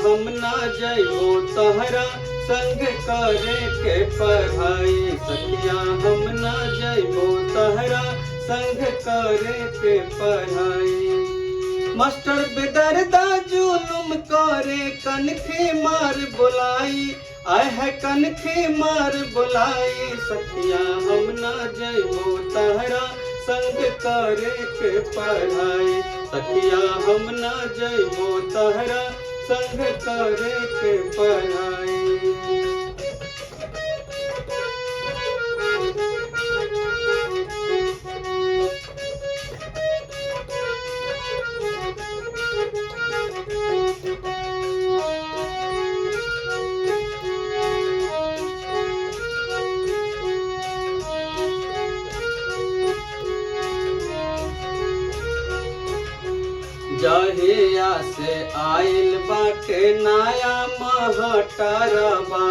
हम ना जइबो तहरा संग करे के पढ़ाई। सखिया हम ना जइबो तहरा संग करे के पढ़ाई। मास्टर बेदर्दा जुलुम करे कनखे मार बुलाई। आय है कनखे मार बुलाई। सखिया हम ना जइबो तहरा संग करे के पढ़ाई। सखिया हम ना जइबो तहरा संग करे के पढ़ाई। जहिया से आइल बाटे नया महटरबा।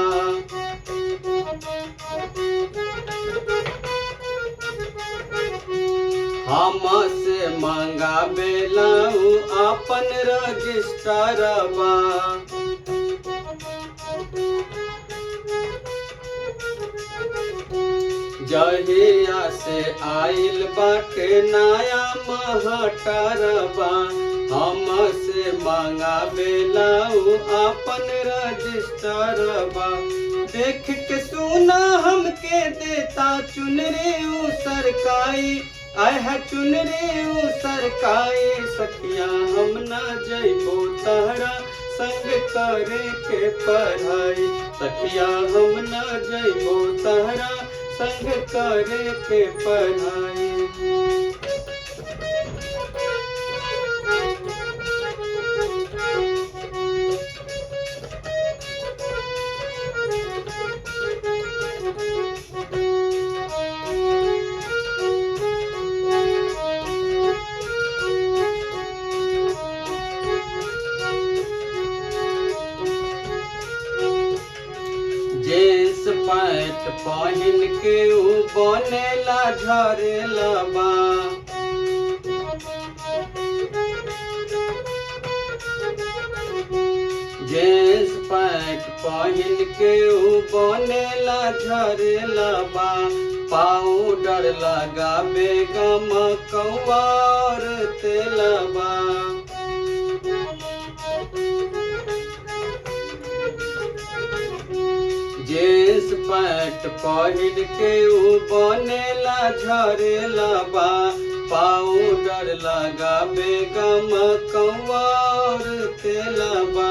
हमसे मंगावेला अपन रजिस्टरबा। जहिया से आइल बाटे नया महटरबा। हमसे मंगावेला अपन रजिस्टरबा। देख के सुना हमके देता चुनरी सरकाई। आय है चुनरी सरकाई। सखिया हम ना जइबो तहरा संग करे के पढ़ाई। सखिया हम ना जइबो तहरा संग करे के पढ़ाई। जींस पैंट पहन के बनेला झरेला बा। जींस पैंट पहन के बनेला झरेला बा। पाउडर लगावे गमकौआ और तेलबा। जींस पैंट पहन के बनेला झरेला बा। पाउडर लगावे गमकौआ और तेलबा।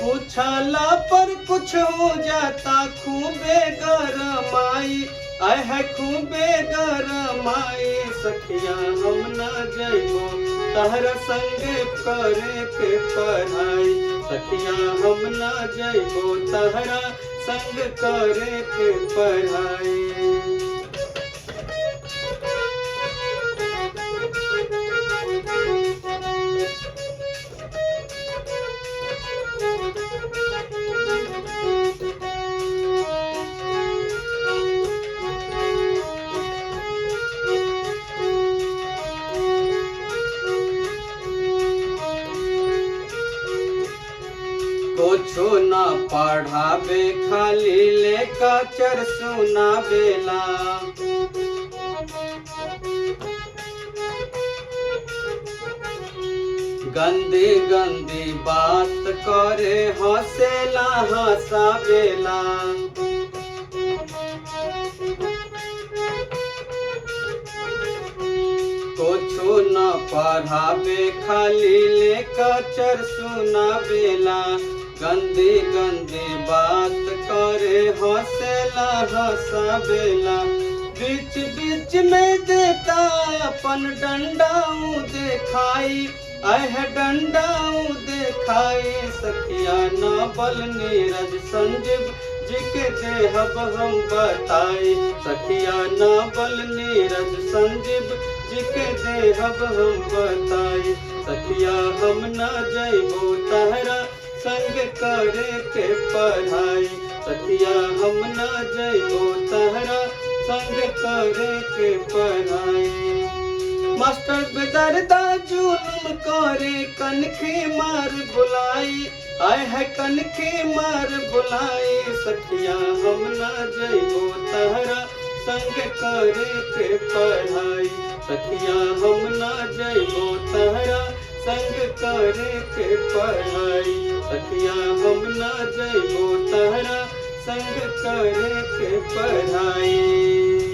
पूछला पर कुछ हो जाता खूबे गरमाई। आय है खूबे गरमाई। सखिया हम ना जइबो तहरा संग करे के पढ़ाई। सखिया हम ना जइबो तहरा संग करे के पढ़ाई। कुछो न पढ़ावे खाली लेक्चर सुनावेला। गंदी गंदी बात करे हंसेला हंसावेला। कुछो न पढ़ावे खाली लेक्चर सुनावेला। गंदी गंदी बात करे हंसेला हंसावेला। बीच बीच में देता अपन डंडाऊ देखाई। आय है डंडाऊ देखाई। सखिया ना बल नीरज संजीव जी के देहब हम बताई। सखिया ना बल नीरज संजीव जी के देहब हम बताई। सखिया हम ना जइबो तहरा संग करे के पढ़ाई। सखिया हम ना जइबो तहरा संग करे के पढ़ाई। मास्टर बेदर्दा जुलुम करे कनखे मार बुलाई, आय है कनखे मार बुलाई। सखिया हम ना जइबो तहरा संग करे के पढ़ाई, सखिया हम ना जइबो तहरा संग करे के पढ़ाई, सखिया हम ना जइबो तहरा संग करे के पढ़ाई।